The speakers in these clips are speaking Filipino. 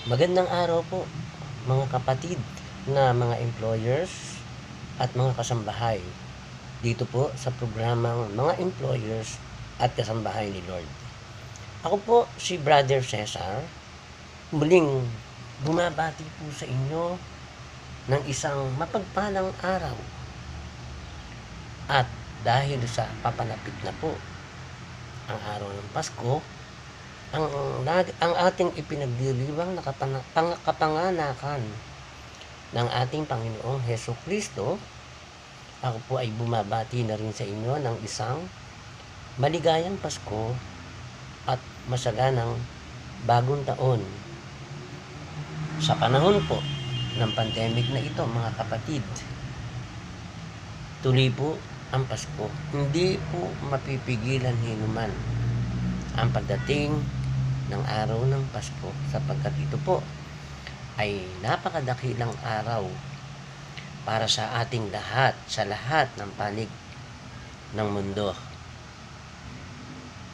Magandang araw po mga kapatid na mga employers at mga kasambahay. Dito po sa programang mga employers at kasambahay ni Lord. Ako po si Brother Cesar. Muling bumabati po sa inyo ng isang mapagpalang araw. At dahil sa papalapit na po ang araw ng Pasko, ang ating ipinagdiriwang na kapanganakan ng ating Panginoong Heso Kristo, ako po ay bumabati na rin sa inyo ng isang maligayang Pasko at masaganang bagong taon. Sa panahon po ng pandemic na ito, mga kapatid, tuloy po ang Pasko. Hindi po mapipigilan hinuman ang pagdating ng araw ng Pasko, sapagkat ito po ay napakadakilang araw para sa ating lahat, sa lahat ng panig ng mundo.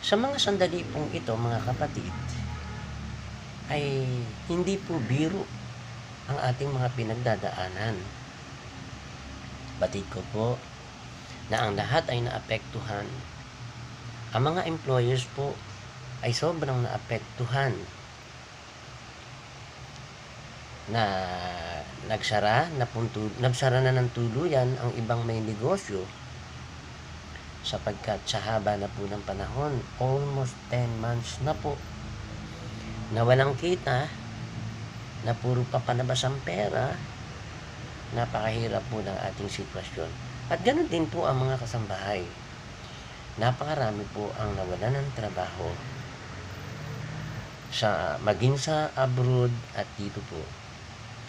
Sa mga sandali pong ito, mga kapatid, ay hindi po biro ang ating mga pinagdadaanan. Batid ko po na ang lahat ay naapektuhan. Ang mga employers po ay sobrang naapektuhan, na nagsara na ng tuluyan ang ibang may negosyo, sapagkat sa haba na po ng panahon, almost 10 months na po, na walang kita, na puro papalabas ang pera. Napakahirap po ng ating sitwasyon. At ganoon din po ang mga kasambahay. Napakarami po ang nawalan ng trabaho, maging sa abroad at dito po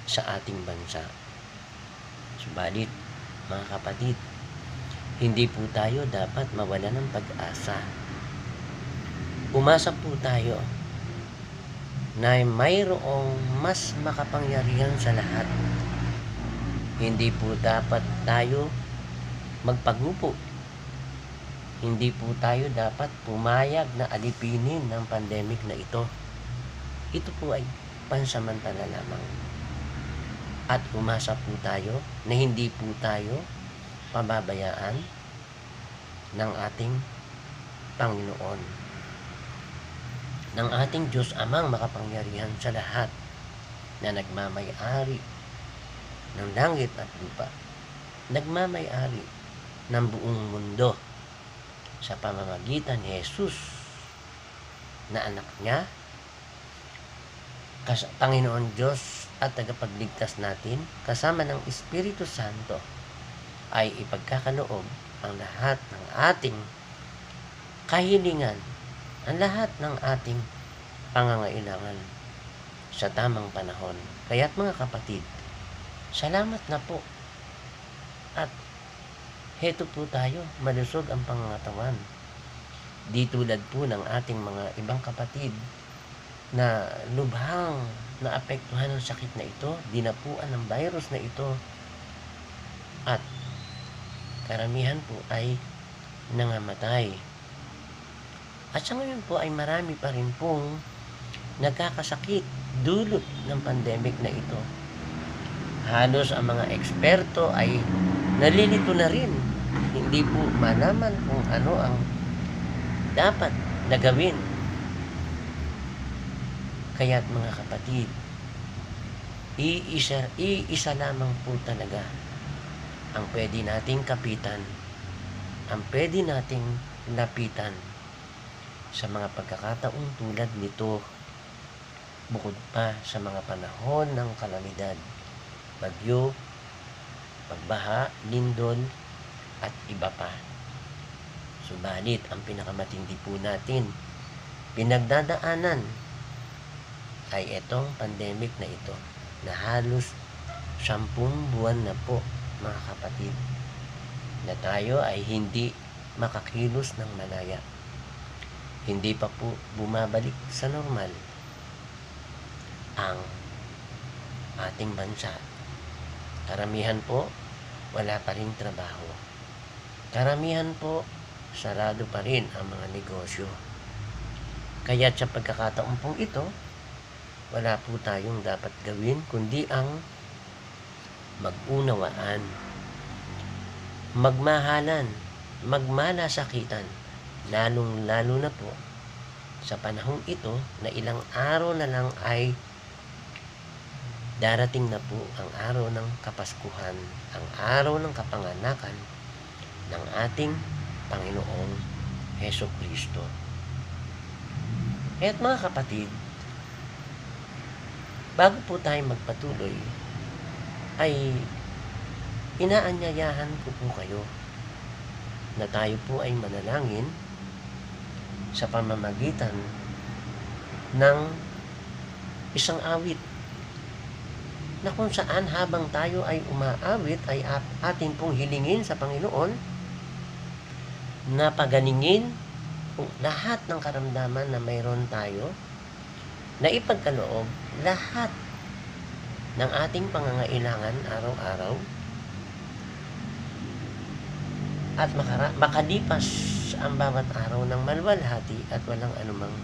sa ating bansa. Subalit, mga kapatid, hindi po tayo dapat mawala ng pag-asa. Umasa po tayo na mayroong mas makapangyarihan sa lahat. Hindi po dapat tayo magpagupo. Hindi po tayo dapat pumayag na alipinin ng pandemic na ito. Ito po ay pansamantala lamang. At umasa po tayo na hindi po tayo pababayaan ng ating Panginoon, ng ating Diyos Amang makapangyarihan sa lahat, na nagmamay-ari ng langit at lupa, nagmamay-ari ng buong mundo sa pamamagitan ni Jesus na anak niya, Panginoon Diyos at tagapagligtas natin, kasama ng Espiritu Santo, ay ipagkakaloob ang lahat ng ating kahilingan, ang lahat ng ating pangangailangan sa tamang panahon. Kaya't mga kapatid, salamat na po. At heto po tayo, malusog ang pangangatawan. Di tulad po ng ating mga ibang kapatid na lubhang naapektuhan ng sakit na ito, dinapuan ng virus na ito, at karamihan po ay nangamatay. At sa ngayon po ay marami pa rin pong nagkakasakit dulot ng pandemic na ito. Halos ang mga eksperto ay nalilito na rin. Hindi po malaman kung ano ang dapat na gawin. Kaya't mga kapatid, iisa lamang po talaga ang pwede nating kapitan, ang pwede nating lapitan sa mga pagkakataong tulad nito, bukod pa sa mga panahon ng kalamidad, bagyo, pagbaha, lindol, at iba pa. Subalit, ang pinakamatindi po natin pinagdadaanan ay itong pandemic na ito, na halos 10 buwan na po, mga kapatid, na tayo ay hindi makakilos ng malaya. Hindi pa po bumabalik sa normal ang ating bansa. Karamihan po, wala pa rin trabaho. Karamihan po, sarado pa rin ang mga negosyo. Kaya sa pagkakataon pong ito, wala po tayong dapat gawin kundi ang mag-unawaan, magmahalan, magmalasakitan, lalong-lalo na po sa panahong ito na ilang araw na lang ay darating na po ang araw ng Kapaskuhan, ang araw ng kapanganakan ng ating Panginoong Hesukristo. At mga kapatid, bago po tayo magpatuloy, ay inaanyayahan ko po kayo na tayo po ay manalangin sa pamamagitan ng isang awit na kung saan habang tayo ay umaawit ay ating pong hilingin sa Panginoon na paganingin lahat ng karamdaman na mayroon tayo, na ipagkaloob lahat ng ating pangangailangan araw-araw at makalipas ang bawat araw ng maluwalhati at walang anumang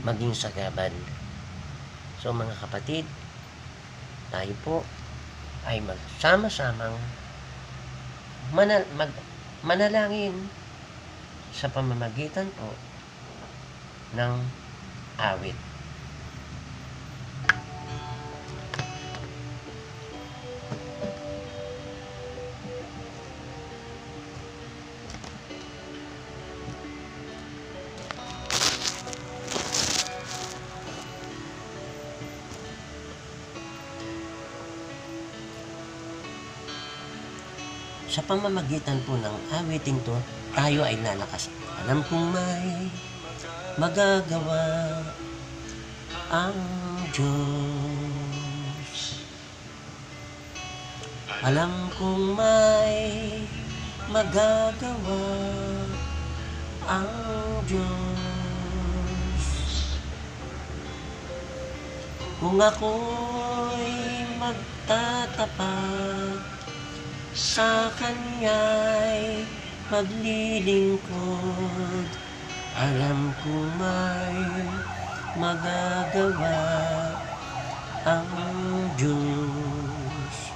maging sagabal. So mga kapatid, tayo po ay magsama-samang manalangin sa pamamagitan po ng awit. Sa pamamagitan po ng awiting to, tayo ay lalakas. Alam kong may magagawa ang Diyos. Alam kong may magagawa ang Diyos. Kung ako'y magtatapat sa Kanya'y maglilingkod, alam ko may magagawa ang Diyos.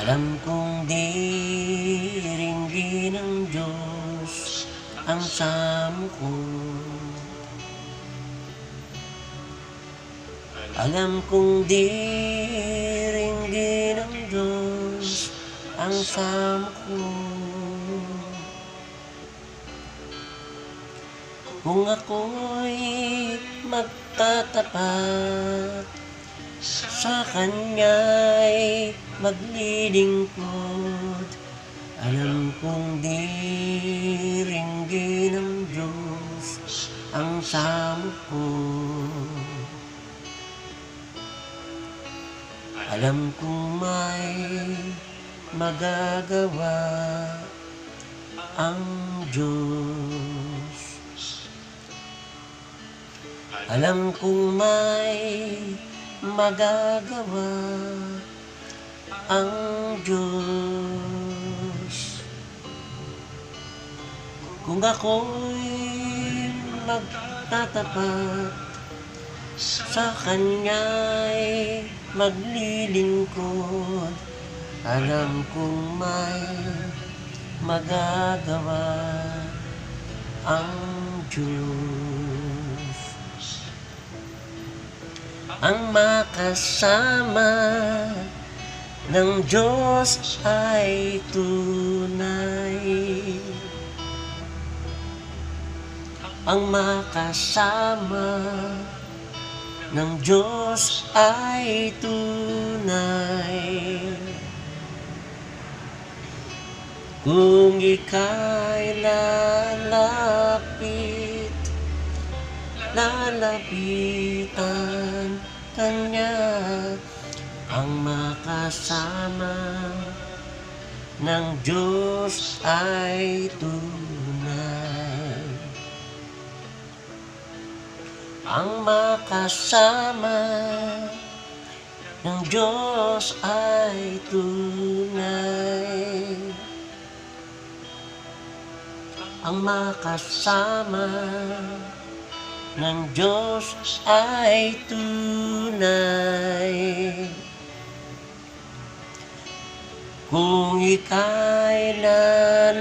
Alam kong diringgin ng Diyos ang samo ko. Alam kong diringgin ng Diyos ang samo ko. Kung ako'y magtatapat sa Kanya'y maglilingkod, alam kong diringgin ng Diyos ang samo ko. Alam kong may magagawa ang Diyos. Alam kong may magagawa ang Diyos. Kung ako'y magtatapat sa Kanya'y maglilingkod, alam kong may magagawa ang Diyos. Ang makasama ng Diyos ay tunay. Ang makasama ng Diyos ay tunay. Kung ika'y lalapitan Kanya, ang makasama ng Diyos ay tunay. Ang makasama ng Diyos ay tunay. Ang makasama ng Diyos ay tunay. Kung ika'y lalapitan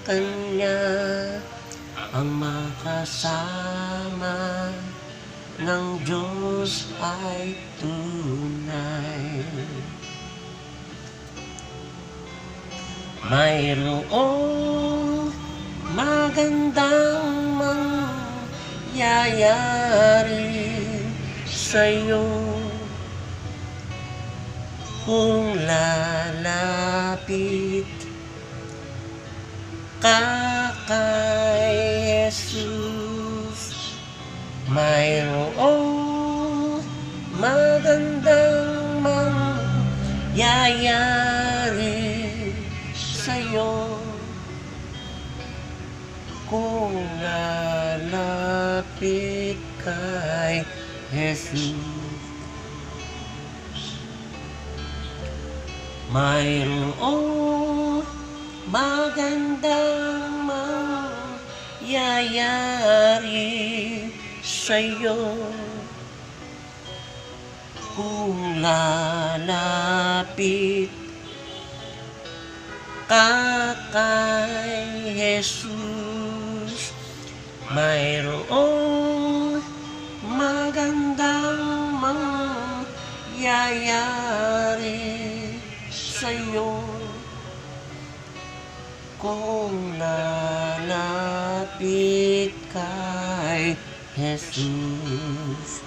Kanya, ang makasama ng Diyos ay tunay. Mayroong magandang mangyayari sa'yo kung lalapit ka kay Jesus. Mayroong magandang mangyayari sa'yo kung lalapit kay Jesus. Mayroong magandang mangyayari sa'yo kung lalapit ka kay Jesus. Mayroong magandang mangyayari sa'yo kung lalapit kay Jesus.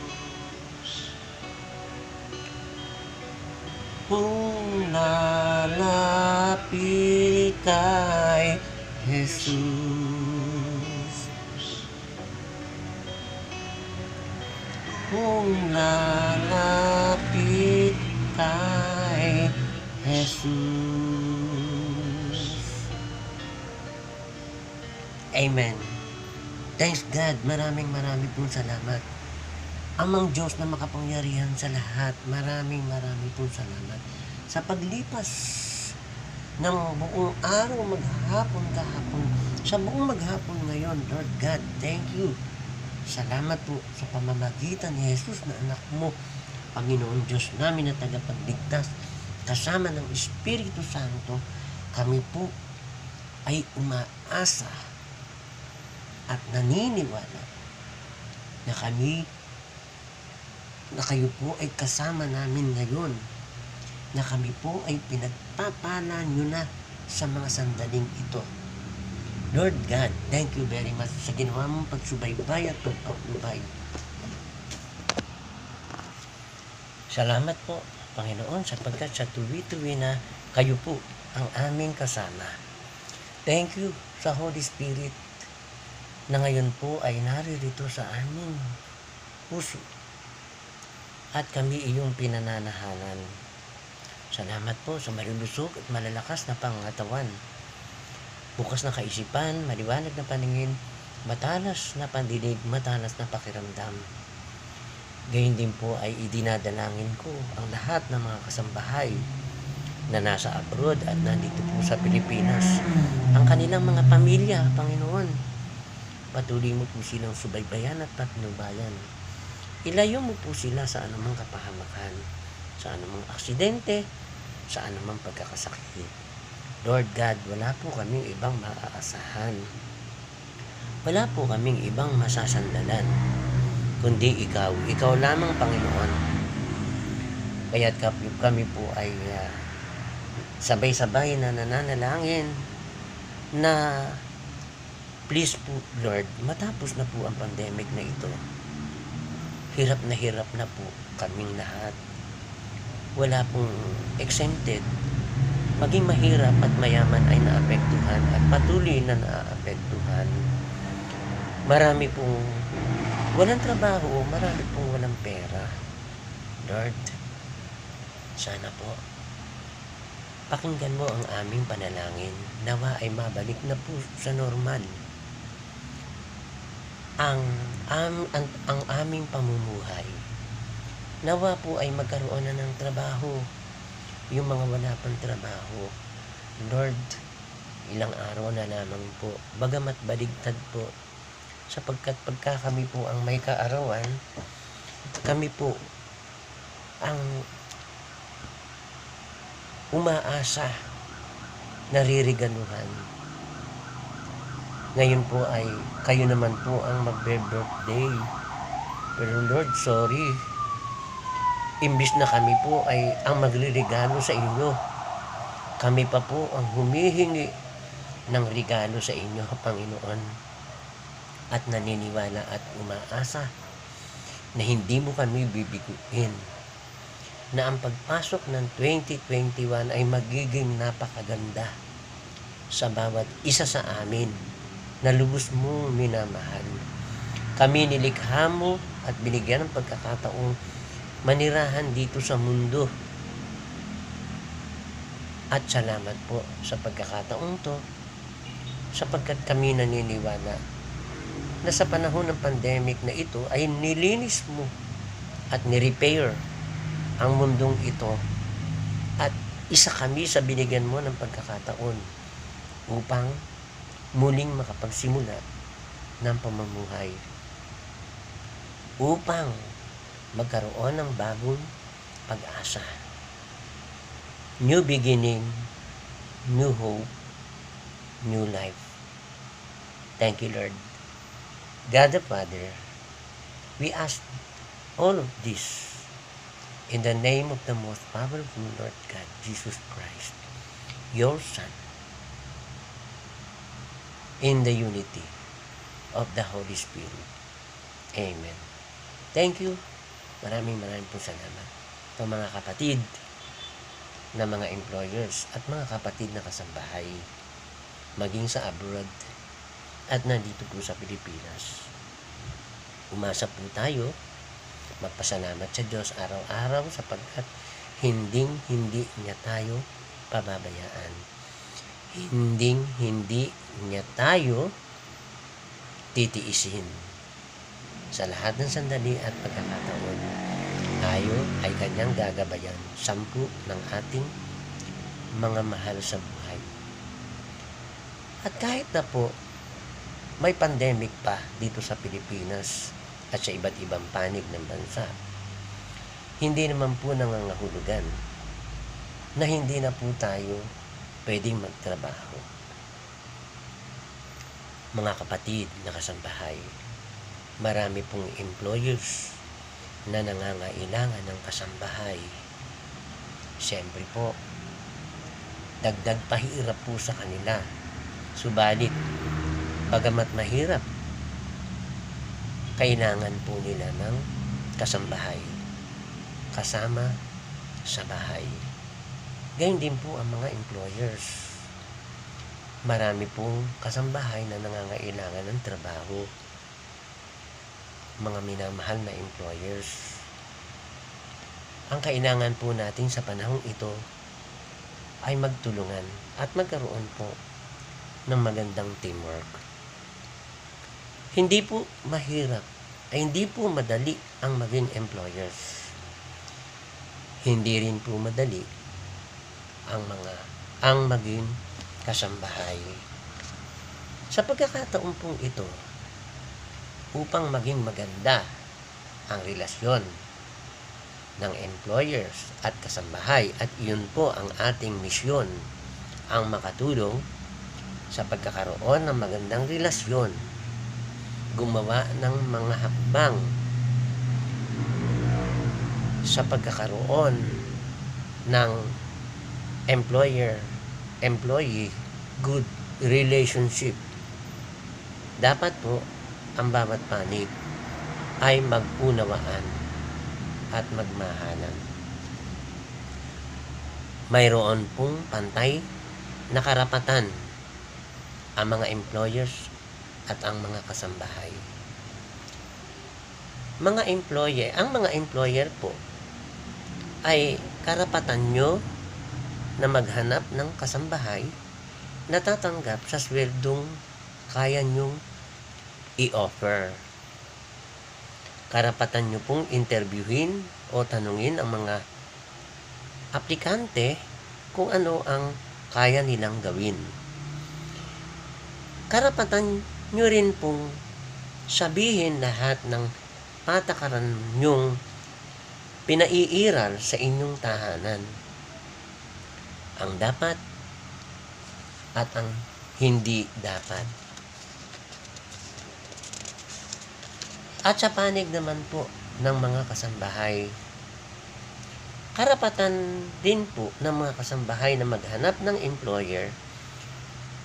Kung lalapit kay Jesus. Kung lalapit kay Jesus. Amen. Thanks God. Maraming pong salamat. Amang Diyos na makapangyarihan sa lahat, maraming pong salamat sa paglipas ng buong araw, maghapon, kahapon, sa buong maghapon ngayon. Lord God, thank you. Salamat po sa pamamagitan ni Jesus na anak mo, Panginoon Diyos namin na tagapagligtas, kasama ng Espiritu Santo, kami po ay umaasa at naniniwala na kayo po ay kasama namin ngayon, na kami po ay pinagpapala nyo na sa mga sandaling ito. Lord God, thank you very much sa ginawa mong pagsubaybay at pagpapalubay. Salamat po, Panginoon, sapagkat sa tuwi-tuwi na kayo po ang aming kasama. Thank you sa Holy Spirit na ngayon po ay naririto sa aming puso at kami iyong pinananahanan. Salamat po sa malulusog at malalakas na pangatawan, bukas na kaisipan, maliwanag na paningin, matalas na pandinig, matalas na pakiramdam. Gayon din po ay idinadalangin ko ang lahat ng mga kasambahay na nasa abroad at nandito po sa Pilipinas, ang kanilang mga pamilya, Panginoon. Patuloy mo po silang subaybayan at patnubayan. Ilayo mo po sila sa anumang kapahamakan, sa anumang aksidente, sa anumang pagkakasakit. Lord God, wala po kaming ibang maaasahan. Wala po kaming ibang masasandalan, kundi ikaw. Ikaw lamang, Panginoon. Kaya't kami po ay sabay-sabay na nananalangin na please po, Lord, matapos na po ang pandemic na ito. Hirap na po kaming lahat. Wala pong exempted. Maging mahirap at mayaman ay naapektuhan at patuloy na naapektuhan. Marami pong walang trabaho, marami pong walang pera. Lord, sana po pakinggan mo ang aming panalangin. Nawa ay mabalik na po sa normal ang aming pamumuhay. Nawa po ay magkaroon na ng trabaho yung mga wala pang trabaho. Lord, ilang araw na lamang po, bagamat baligtad po, sapagkat pagka kami po ang may kaarawan, kami po ang umaasa, naririgaluhan. Ngayon po ay kayo naman po ang magbe-birthday. Pero Lord, sorry. Imbis na kami po ay ang magre-regalo sa inyo, kami pa po ang humihingi ng regalo sa inyo, Panginoon. At naniniwala at umaasa na hindi mo kami bibiguin, na ang pagpasok ng 2021 ay magiging napakaganda sa bawat isa sa amin na lubos mo minamahal. Kami nilikha mo at binigyan ng pagkakataong manirahan dito sa mundo. At salamat po sa pagkakataong to, sapagkat kami naniniwala na sa panahon ng pandemic na ito ay nilinis mo at nirepair ang mundong ito, at isa kami sa binigyan mo ng pagkakataon upang muling makapagsimula ng pamumuhay, upang magkaroon ng bagong pag-asa. New beginning, new hope, new life. Thank you, Lord. God the Father, we ask all of this in the name of the most powerful Lord God, Jesus Christ, your Son, in the unity of the Holy Spirit. Amen. Thank you. Maraming po salamat sa mga kapatid na mga employers at mga kapatid na kasambahay, maging sa abroad at nandito po sa Pilipinas. Umasa po tayo, magpasalamat sa Diyos araw-araw sapagkat hindi niya tayo pababayaan. Hindi niya tayo titiisin. Sa lahat ng sandali at pagkakataon, tayo ay kanyang gagabayan, 10 ng ating mga mahal sa buhay. At kahit na po may pandemic pa dito sa Pilipinas at sa iba't ibang panig ng bansa, hindi naman po nangangahulugan na hindi na po tayo pwedeng magtrabaho. Mga kapatid na kasambahay, marami pong employers na nangangailangan ng kasambahay. Siyempre po, dagdag pahirap po sa kanila. Subalit, bagamat mahirap, kailangan po nila ng kasambahay, kasama sa bahay. Gayun din po ang mga employers. Marami pong kasambahay na nangangailangan ng trabaho. Mga minamahal na employers, ang kailangan po natin sa panahong ito ay magtulungan at magkaroon po ng magandang teamwork. Hindi po mahirap, ay hindi po madali ang maging employers. Hindi rin po madali ang maging kasambahay. Sa pagkakataon pong ito, upang maging maganda ang relasyon ng employers at kasambahay, at iyon po ang ating misyon, ang makatulong sa pagkakaroon ng magandang relasyon, gumawa ng mga hakbang sa pagkakaroon ng employer-employee good relationship. Dapat po ang bawat panig ay mag-unawaan at magmahalan. Mayroon pong pantay na karapatan ang mga employers at ang mga kasambahay. Ang mga employer po ay karapatan nyo na maghanap ng kasambahay na tatanggap sa sweldong kaya nyong i-offer. Karapatan nyo pong interviewin o tanungin ang mga aplikante kung ano ang kaya nilang gawin. karapatan nyo rin pong sabihin lahat ng patakaran nyong pinaiiral sa inyong tahanan. Ang dapat at ang hindi dapat. At sa panig naman po ng mga kasambahay, karapatan din po ng mga kasambahay na maghanap ng employer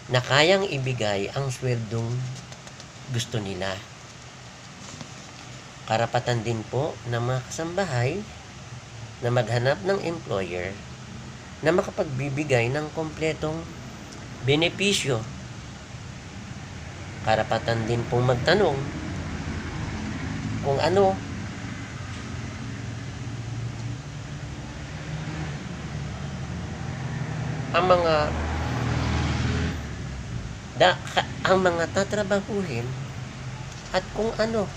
na kayang ibigay ang sweldong gusto nila. Karapatan din po ng mga kasambahay na maghanap ng employer na makapagbibigay ng kompletong benepisyo. Karapatan din pong magtanong kung ano ang mga tatrabahuhin at kung ano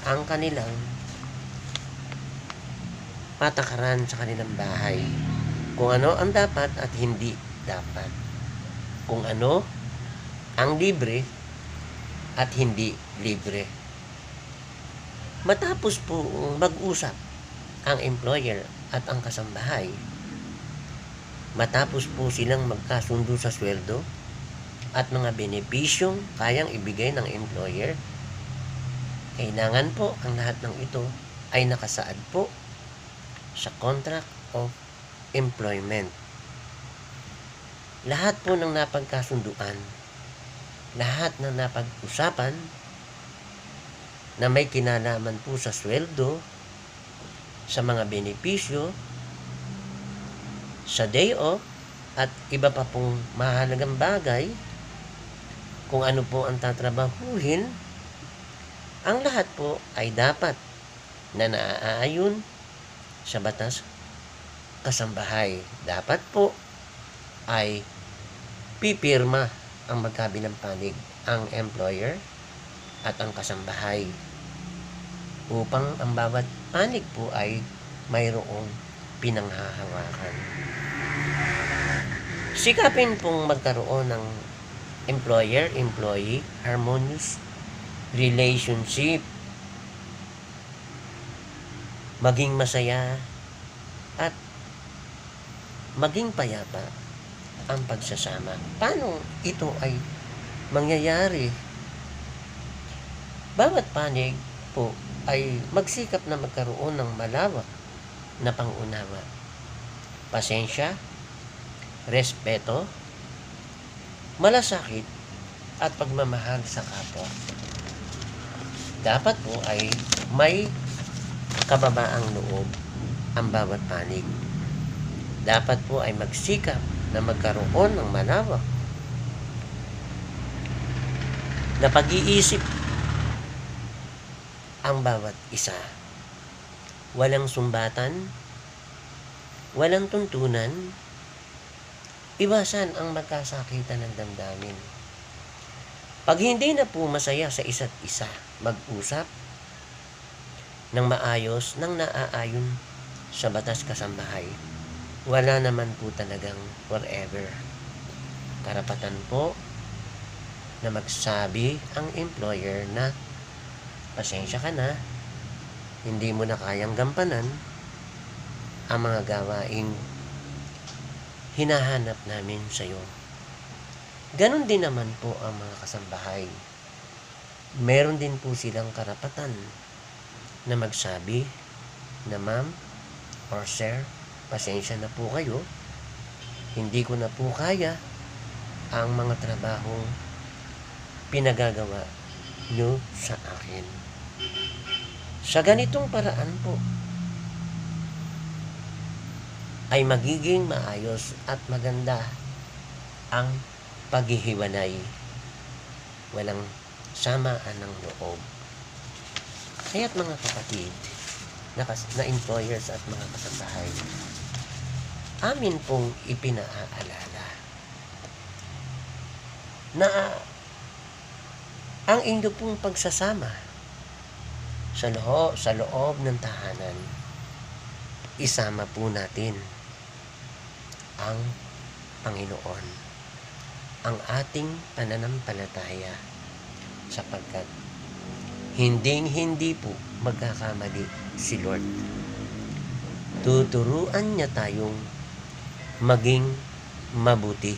ang kanilang patakaran sa kanilang bahay. Kung ano ang dapat at hindi dapat. Kung ano ang libre at hindi libre. Matapos po mag-usap ang employer at ang kasambahay, matapos po silang magkasundo sa sweldo at mga benepisyong kayang ibigay ng employer, kailangan po ang lahat ng ito ay nakasaad po sa contract of employment. Lahat po ng napagkasunduan, lahat ng napag-usapan na may kinalaman po sa sweldo, sa mga benepisyo, sa day off, at iba pa pong mahalagang bagay, kung ano po ang tatrabahuhin, ang lahat po ay dapat na naaayon sa batas kasambahay. Dapat po ay pipirma ang magkabilang panig, ang employer at ang kasambahay, upang ang bawat panig po ay mayroong pinanghahawakan. Sikapin pong magkaroon ng employer-employee harmonious relationship, maging masaya at maging payapa ang pagsasama. Paano ito ay mangyayari? Bawat panig po ay magsikap na magkaroon ng malawak na pangunawa, pasensya, respeto, malasakit at pagmamahal sa kapwa. Dapat po ay may kababaang loob ang bawat panig. Dapat po ay magsikap na magkaroon ng malawak na pag-iisip ang bawat isa. Walang sumbatan, walang tuntunan, iwasan ang magkasakitan ng damdamin. Pag hindi na po masaya sa isa't isa, mag-usap ng maayos, ng naaayon sa batas kasambahay. Wala naman po talagang forever. Karapatan po na magsabi ang employer na pasensya ka na, hindi mo na kayang gampanan ang mga gawaing hinahanap namin sa iyo. Ganon din naman po ang mga kasambahay. Meron din po silang karapatan na magsabi na ma'am or sir, pasensya na po kayo, hindi ko na po kaya ang mga trabahong pinagagawa nyo sa akin. Sa ganitong paraan po ay magiging maayos at maganda ang paghihiwalay. Walang samaan ng loob. Kaya't mga kapatid, na employers at mga kasambahay, amin pong ipinaalala na ang inyo pong pagsasama sa loob ng tahanan, isama po natin ang Panginoon. ang ating pananampalataya, sapagkat hindi po magkakamali si Lord. Tuturuan niya tayong maging mabuti.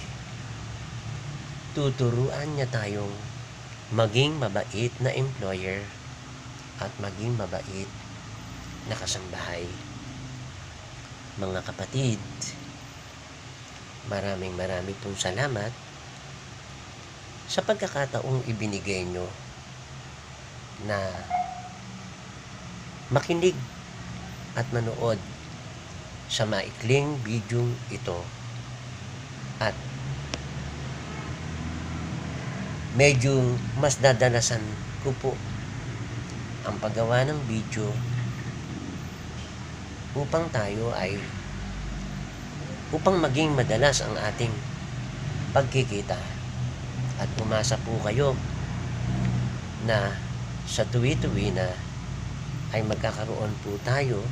Tuturuan niya tayong maging mabait na employer at maging mabait na kasambahay. Mga kapatid, maraming pong salamat sa pagkakataong ibinigay nyo na makinig at manood sa maikling video ito, at medyo mas dadalasan ko po ang paggawa ng video upang maging madalas ang ating pagkikita, at umasa po kayo na sa tuwi-tuwi na ay magkakaroon po tayo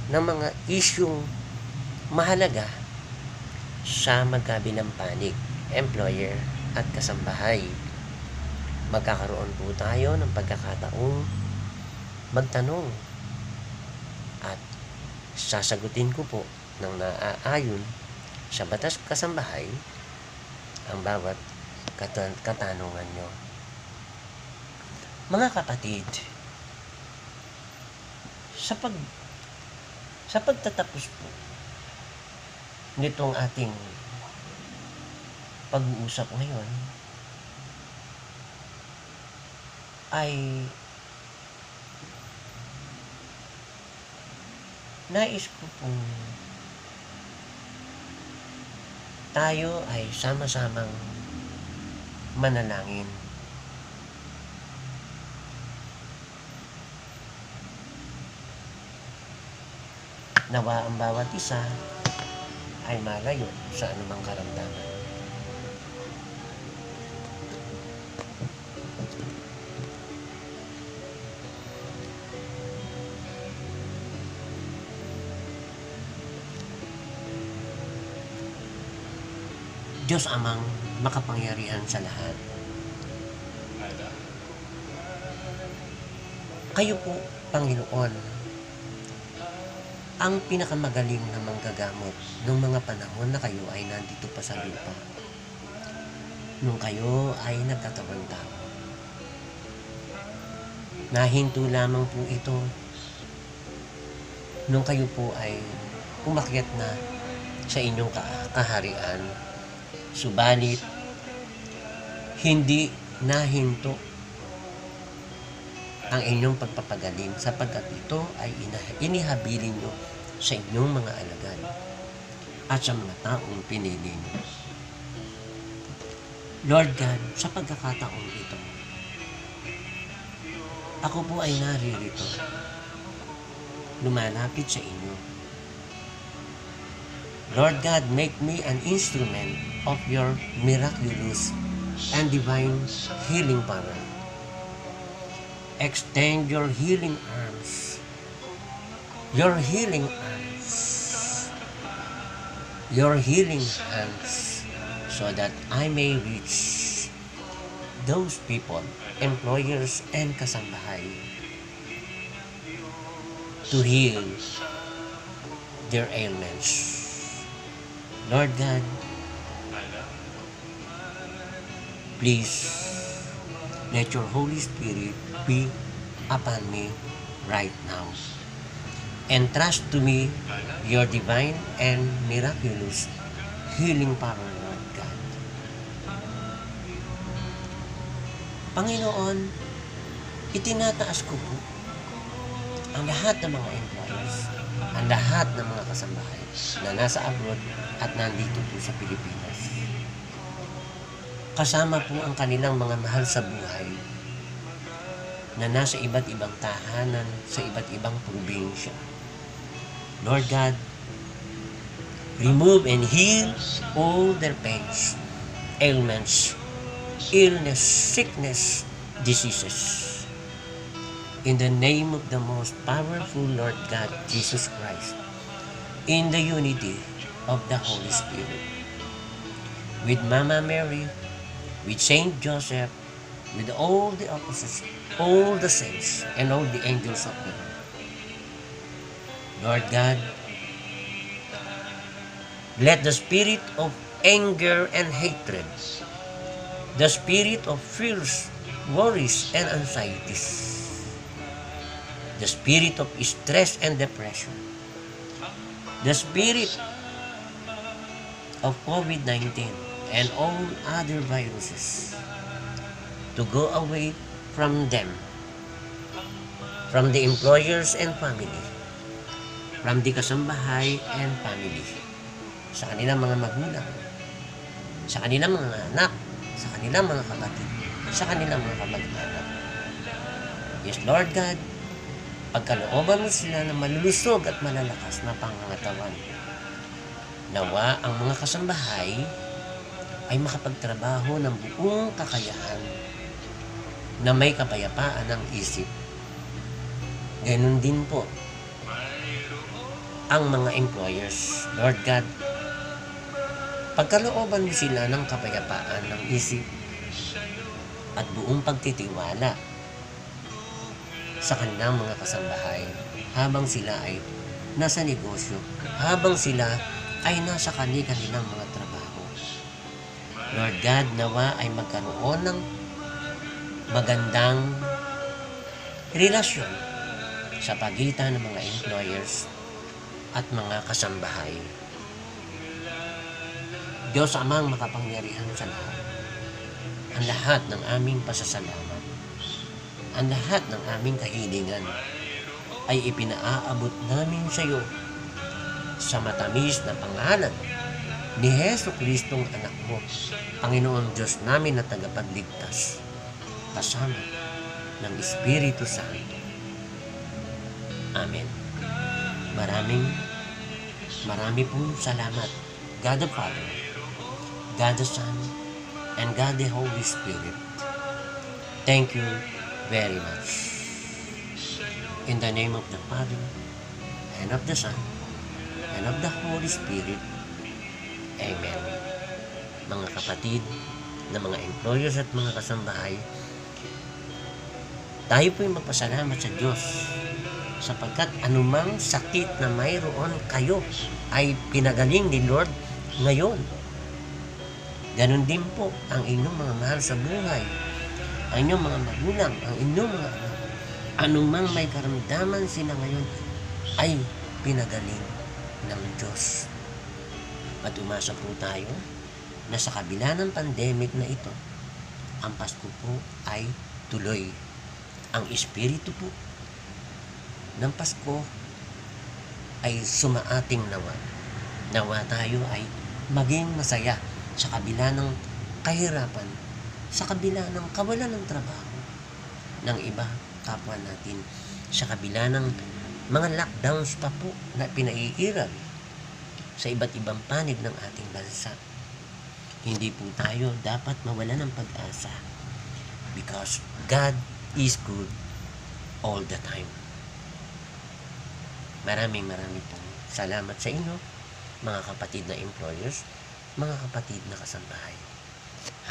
ng mga isyung mahalaga sa magkabilang panig, employer at kasambahay. Magkakaroon po tayo ng pagkakataong magtanong at sasagutin ko po ng naaayon sa batas kasambahay ang bawat katanungan nyo. Mga kapatid, sa pagtatapos po nitong ating pag-uusap ngayon, ay nais ko pong tayo ay sama-samang manalangin. Nawa ang bawat isa ay malayo sa anumang karamdaman. Diyos Amang makapangyarihan sa lahat, kayo po, Panginoon, ang pinakamagaling na manggagamot nung mga panahon na kayo ay nandito pa sa lupa, nung kayo ay nagkatawang tao. Nahinto lamang po ito nung kayo po ay umakyat na sa inyong kaharian. Subalit, hindi nahinto ang inyong pagpapagaling, sapagkat ito ay inihabilin nyo sa inyong mga alagad at sa mga taong pinili nyo. Lord God, sa pagkakataong ito, ako po ay naririto, lumalapit sa inyo. Lord God, make me an instrument of your miraculous and divine healing power. Extend your healing arms, your healing hands, so that I may reach those people, employers and kasambahay, to heal their ailments. Lord God, please let your Holy Spirit be upon me right now. Entrust to me your divine and miraculous healing power, Lord God. Panginoon, itinataas ko po ang lahat ng mga employers, ang lahat ng mga kasambahay na nasa abroad at nandito po sa Pilipinas. Kasama po ang kanilang mga mahal sa buhay na nasa iba't ibang tahanan, sa iba't ibang probinsya. Lord God, remove and heal all their pains, ailments, illness, sickness, diseases. In the name of the most powerful Lord God, Jesus Christ, in the unity of the Holy Spirit. with Mama Mary, with Saint Joseph, with all the apostles, all the saints, and all the angels of God. Lord God, let the spirit of anger and hatred, the spirit of fears, worries, and anxieties, the spirit of stress and depression, the spirit of COVID-19 and all other viruses to go away from them, from the employers and family, from the kasambahay and family, sa kanilang mga magulang, sa kanilang mga anak, sa kanilang mga kapatid, sa kanilang mga kamag-anak. Yes, Lord God, pagkalooban mo sila ng malulusog at malalakas na pangangatawan. Nawa ang mga kasambahay ay makapagtrabaho ng buong kakayahan na may kapayapaan ng isip. Ganun din po ang mga employers. Lord God, pagkalooban mo sila ng kapayapaan ng isip at buong pagtitiwala sa kanilang mga kasambahay habang sila ay nasa negosyo, habang sila ay nasa kanilang mga trabaho. Lord God, nawa ay magkaroon ng magandang relasyon sa pagitan ng mga employers at mga kasambahay. Diyos Amang makapangyarihan sa lahat, ang lahat ng aming pasasalamat, ang lahat ng aming kahilingan ay ipinaaabot namin sa iyo sa matamis na pangalan ni Hesus Kristong anak mo, Panginoon Diyos namin na tagapagligtas, kasama ng Espiritu Santo. Amen. Marami pong salamat, God the Father, God the Son, and God the Holy Spirit. Thank you very much. In the name of the Father, and of the Son, and of the Holy Spirit. Amen. Mga kapatid na mga employers at mga kasambahay, tayo po'y magpasalamat sa Diyos sapagkat anumang sakit na mayroon kayo ay pinagaling ni Lord ngayon. Ganon din po ang inyong mga mahal sa buhay, ang inyong mga magulang, ang inyong mga anak. Anumang may karamdaman sila ngayon ay pinagaling ng Diyos. At umasa po tayo na sa kabila ng pandemic na ito, ang Pasko po ay tuloy. Ang Espiritu po ng Pasko ay sumaating nawa. Nawa tayo ay maging masaya sa kabila ng kahirapan, sa kabila ng kawalan ng trabaho ng iba kapwa natin, sa kabila ng mga lockdowns pa po na pinaiiral sa iba't ibang panig ng ating bansa. Hindi po tayo dapat mawala ng pag-asa because God is good all the time. Maraming pong salamat sa inyo, mga kapatid na employers, mga kapatid na kasambahay.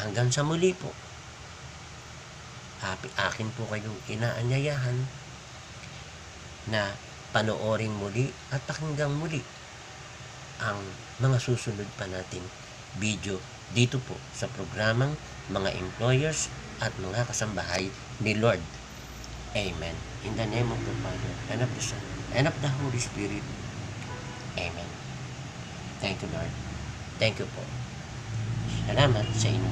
Hanggang sa muli po, akin po kayong inaanyayahan na panoorin muli at pakinggang muli ang mga susunod pa nating video dito po sa programang mga employers at mga kasambahay ni Lord. Amen. In the name of the Father, and of the Son, and of the Holy Spirit. Amen. Thank you, Lord. Thank you po. Salamat sa inyo.